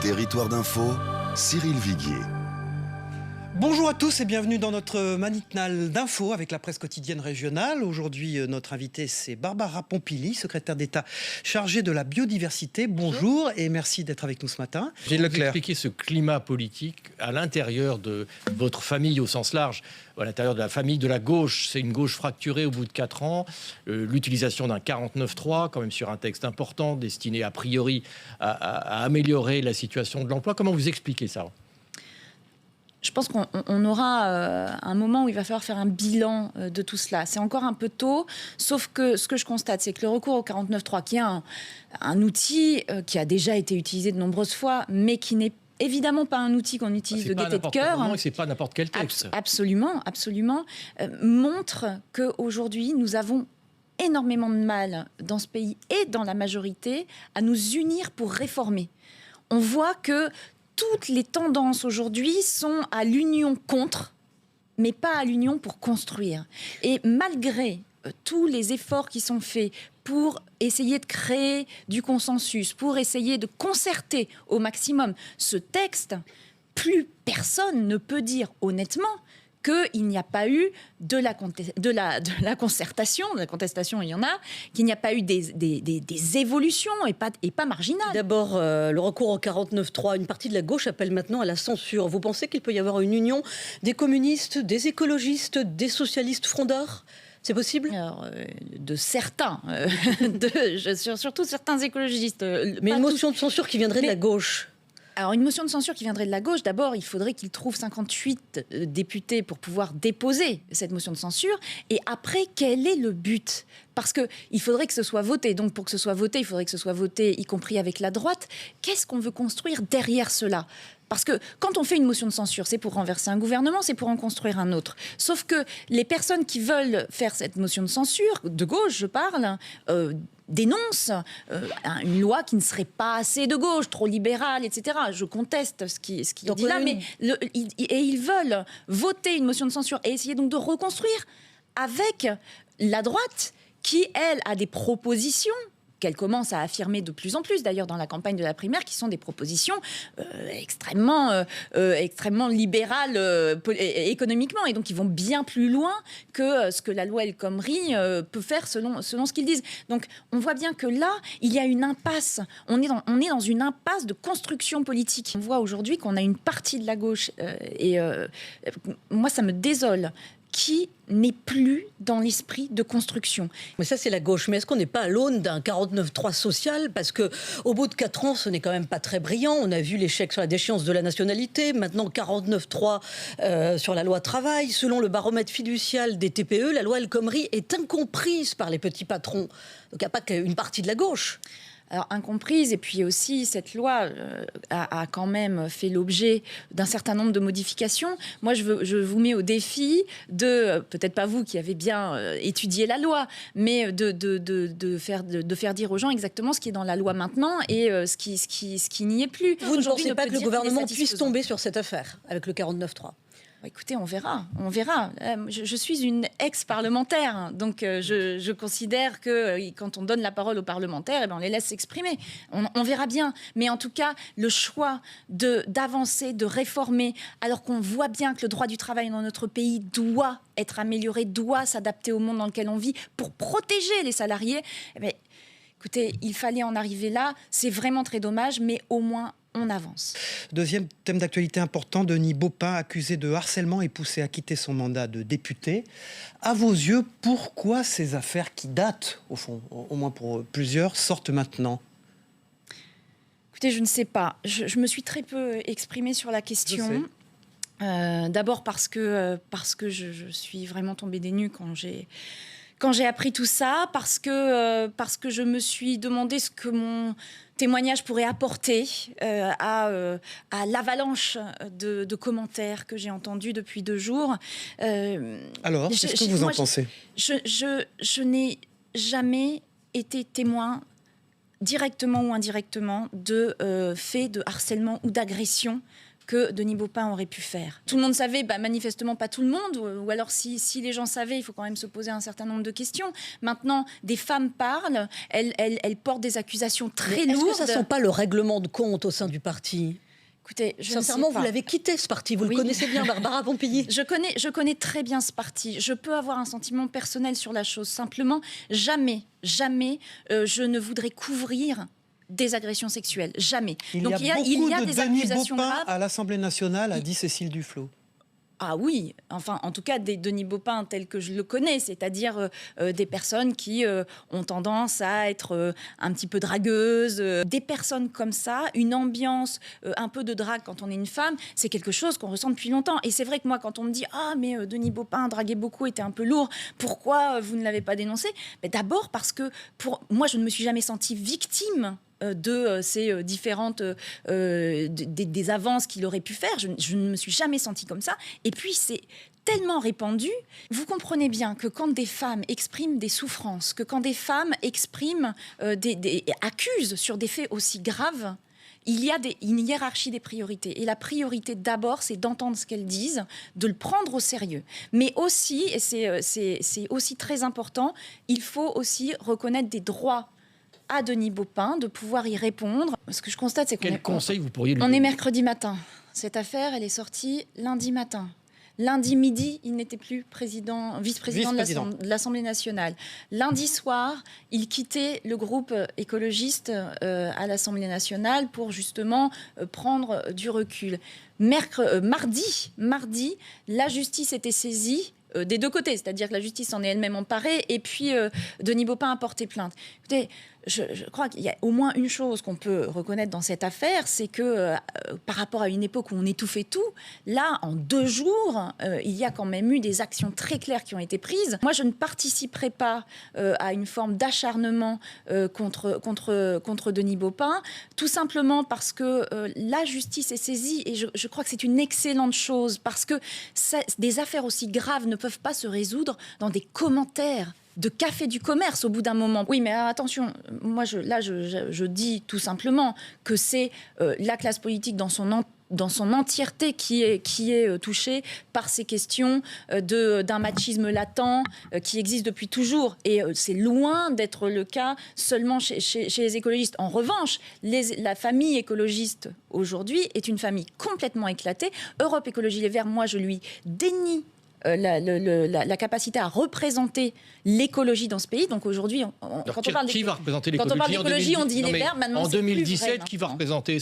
Territoire d'info, Cyril Viguier. Bonjour à tous et bienvenue dans notre matinale d'info avec la presse quotidienne régionale. Aujourd'hui, notre invitée, c'est Barbara Pompili, secrétaire d'État chargée de la biodiversité. Bonjour et merci d'être avec nous ce matin. Gilles Leclerc. Expliquer ce climat politique à l'intérieur de votre famille au sens large, à l'intérieur de la famille de la gauche. C'est une gauche fracturée au bout de 4 ans. L'utilisation d'un 49.3, quand même sur un texte important, destiné a priori à améliorer la situation de l'emploi. Comment vous expliquez ça ? Je pense qu'on aura un moment où il va falloir faire un bilan de tout cela. C'est encore un peu tôt, sauf que ce que je constate, c'est que le recours au 49.3, qui est un outil qui a déjà été utilisé de nombreuses fois, mais qui n'est évidemment pas un outil qu'on utilise de gaieté de cœur. C'est pas n'importe quel texte. Absolument, montre qu'aujourd'hui, nous avons énormément de mal dans ce pays et dans la majorité à nous unir pour réformer. On voit que toutes les tendances aujourd'hui sont à l'union contre, mais pas à l'union pour construire. Et malgré tous les efforts qui sont faits pour essayer de créer du consensus, pour essayer de concerter au maximum ce texte, plus personne ne peut dire honnêtement qu'il n'y a pas eu de la concertation, de la contestation il y en a, qu'il n'y a pas eu des évolutions et pas marginales. D'abord, le recours au 49.3, une partie de la gauche appelle maintenant à la censure. Vous pensez qu'il peut y avoir une union des communistes, des écologistes, des socialistes frondeurs ? C'est possible ? Alors, de certains, surtout certains écologistes. Mais une motion de censure qui viendrait de la gauche ? Alors, une motion de censure qui viendrait de la gauche, d'abord, il faudrait qu'il trouve 58 députés pour pouvoir déposer cette motion de censure. Et après, quel est le but ? Parce qu'il faudrait que ce soit voté. Donc, pour que ce soit voté, il faudrait que ce soit voté, y compris avec la droite. Qu'est-ce qu'on veut construire derrière cela ? Parce que quand on fait une motion de censure, c'est pour renverser un gouvernement, c'est pour en construire un autre. Sauf que les personnes qui veulent faire cette motion de censure, de gauche, je parle, dénoncent une loi qui ne serait pas assez de gauche, trop libérale, etc. Je conteste ce qui est dit là, mais ils veulent voter une motion de censure et essayer donc de reconstruire avec la droite qui, elle, a des propositions qu'elle commence à affirmer de plus en plus, d'ailleurs dans la campagne de la primaire, qui sont des propositions extrêmement libérales économiquement, et donc qui vont bien plus loin que ce que la loi El Khomri peut faire selon ce qu'ils disent. Donc on voit bien que là, il y a une impasse. On est dans une impasse de construction politique. On voit aujourd'hui qu'on a une partie de la gauche, moi ça me désole, qui n'est plus dans l'esprit de construction. Mais ça, c'est la gauche. Mais est-ce qu'on n'est pas à l'aune d'un 49.3 social ? Parce qu'au bout de 4 ans, ce n'est quand même pas très brillant. On a vu l'échec sur la déchéance de la nationalité. Maintenant, 49.3 sur la loi travail. Selon le baromètre fiducial des TPE, la loi El Khomri est incomprise par les petits patrons. Donc il n'y a pas qu'une partie de la gauche. Alors, incomprise, et puis aussi, cette loi a quand même fait l'objet d'un certain nombre de modifications. Moi, je vous mets au défi de, peut-être pas vous qui avez bien étudié la loi, mais de faire dire aux gens exactement ce qui est dans la loi maintenant et ce qui n'y est plus. Vous ne pensez pas que le gouvernement puisse tomber sur cette affaire avec le 49.3 ? Écoutez, on verra. Je suis une ex-parlementaire, donc je considère que quand on donne la parole aux parlementaires, on les laisse s'exprimer. On verra bien. Mais en tout cas, le choix d'avancer, de réformer, alors qu'on voit bien que le droit du travail dans notre pays doit être amélioré, doit s'adapter au monde dans lequel on vit pour protéger les salariés, écoutez, il fallait en arriver là. C'est vraiment très dommage, mais au moins on avance. Deuxième thème d'actualité important, Denis Baupin, accusé de harcèlement et poussé à quitter son mandat de député. À vos yeux, pourquoi ces affaires qui datent, au fond, au moins pour plusieurs, sortent maintenant ? Écoutez, je ne sais pas. Je me suis très peu exprimée sur la question. D'abord parce que je suis vraiment tombée des nues quand j'ai appris tout ça, parce que je me suis demandé ce que mon témoignage pourrait apporter à l'avalanche de commentaires que j'ai entendus depuis 2 jours. Alors, qu'est-ce que vous en pensez ? Je n'ai jamais été témoin, directement ou indirectement, de faits de harcèlement ou d'agression que Denis Baupin aurait pu faire. Tout le monde savait, manifestement pas tout le monde, ou alors si les gens savaient, il faut quand même se poser un certain nombre de questions. Maintenant, des femmes parlent, elles portent des accusations très lourdes. Est-ce que ça ne sent pas le règlement de compte au sein du parti ? Écoutez, je sincèrement, ne sais pas. vous l'avez quitté ce parti, vous Oui. le connaissez bien, Barbara Pompili. Je connais très bien ce parti. Je peux avoir un sentiment personnel sur la chose. Simplement, jamais, je ne voudrais couvrir des agressions sexuelles. Jamais. Donc il y a beaucoup de Denis Baupin à l'Assemblée nationale, a dit Cécile Duflot. Ah oui, enfin, en tout cas, des Denis Baupin tels que je le connais, c'est-à-dire des personnes qui ont tendance à être un petit peu dragueuses. Des personnes comme ça, une ambiance un peu de drague quand on est une femme, c'est quelque chose qu'on ressent depuis longtemps. Et c'est vrai que moi, quand on me dit « Ah, mais Denis Baupin draguait beaucoup, était un peu lourd, pourquoi vous ne l'avez pas dénoncé ?» D'abord parce que moi, je ne me suis jamais sentie victime de ces différentes des avances qu'il aurait pu faire. Je ne me suis jamais sentie comme ça. Et puis, c'est tellement répandu. Vous comprenez bien que quand des femmes expriment des souffrances, que quand des femmes expriment, accusent sur des faits aussi graves, il y a une hiérarchie des priorités. Et la priorité, d'abord, c'est d'entendre ce qu'elles disent, de le prendre au sérieux. Mais aussi, et c'est aussi très important, il faut aussi reconnaître des droits à Denis Baupin, de pouvoir y répondre. Ce que je constate, c'est qu'on Quel conseil vous pourriez lui on donner ? est mercredi matin. Cette affaire, elle est sortie lundi matin. Lundi midi, il n'était plus vice-président de l'Assemblée nationale. Lundi soir, il quittait le groupe écologiste à l'Assemblée nationale pour justement prendre du recul. Mardi, la justice était saisie des deux côtés, c'est-à-dire que la justice en est elle-même emparée, et puis Denis Baupin a porté plainte. Écoutez, je crois qu'il y a au moins une chose qu'on peut reconnaître dans cette affaire, c'est que par rapport à une époque où on étouffait tout, là, en 2 jours, il y a quand même eu des actions très claires qui ont été prises. Moi, je ne participerai pas à une forme d'acharnement contre Denis Baupin, tout simplement parce que la justice est saisie, et je crois que c'est une excellente chose, parce que des affaires aussi graves ne peuvent pas se résoudre dans des commentaires de café du commerce au bout d'un moment. Oui, mais attention, moi, je dis tout simplement que c'est la classe politique dans son entièreté qui est touchée par ces questions d'un machisme latent qui existe depuis toujours. Et c'est loin d'être le cas seulement chez les écologistes. En revanche, la famille écologiste aujourd'hui est une famille complètement éclatée. Europe Écologie Les Verts, moi, je lui dénie la capacité à représenter l'écologie dans ce pays. Donc aujourd'hui, quand on parle d'écologie, on dit les Verts. Maintenant, en c'est 2017, plus qui va représenter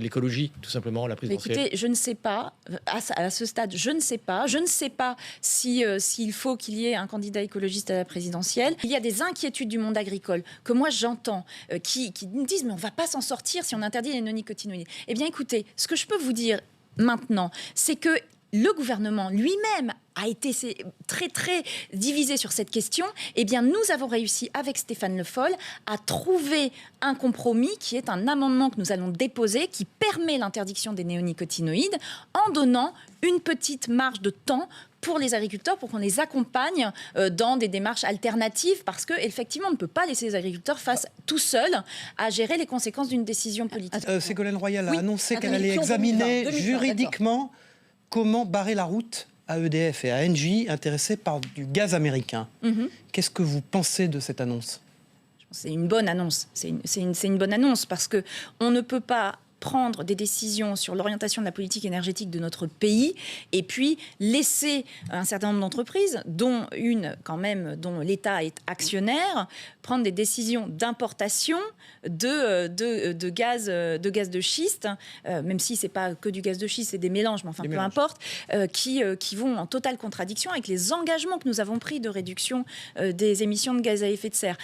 l'écologie, tout simplement, à la présidentielle? Écoutez, je ne sais pas. À ce stade, je ne sais pas. Je ne sais pas s'il faut qu'il y ait un candidat écologiste à la présidentielle. Il y a des inquiétudes du monde agricole que moi j'entends, qui nous disent mais on ne va pas s'en sortir si on interdit les néonicotinoïdes. Eh bien, écoutez, ce que je peux vous dire maintenant, c'est que le gouvernement lui-même a été très, très divisé sur cette question. Eh bien, nous avons réussi, avec Stéphane Le Foll, à trouver un compromis qui est un amendement que nous allons déposer, qui permet l'interdiction des néonicotinoïdes en donnant une petite marge de temps pour les agriculteurs, pour qu'on les accompagne dans des démarches alternatives, parce qu'effectivement, on ne peut pas laisser les agriculteurs face tout seuls à gérer les conséquences d'une décision politique. Ségolène Royal a annoncé qu'elle allait examiner juridiquement comment barrer la route à EDF et à Engie intéressés par du gaz américain. Qu'est-ce que vous pensez de cette annonce ? C'est une bonne annonce. C'est une bonne annonce parce qu'on ne peut pas prendre des décisions sur l'orientation de la politique énergétique de notre pays et puis laisser un certain nombre d'entreprises, dont l'État est actionnaire, prendre des décisions d'importation de gaz de schiste, même si c'est pas que du gaz de schiste, c'est des mélanges, mais enfin peu importe, qui vont en totale contradiction avec les engagements que nous avons pris de réduction des émissions de gaz à effet de serre.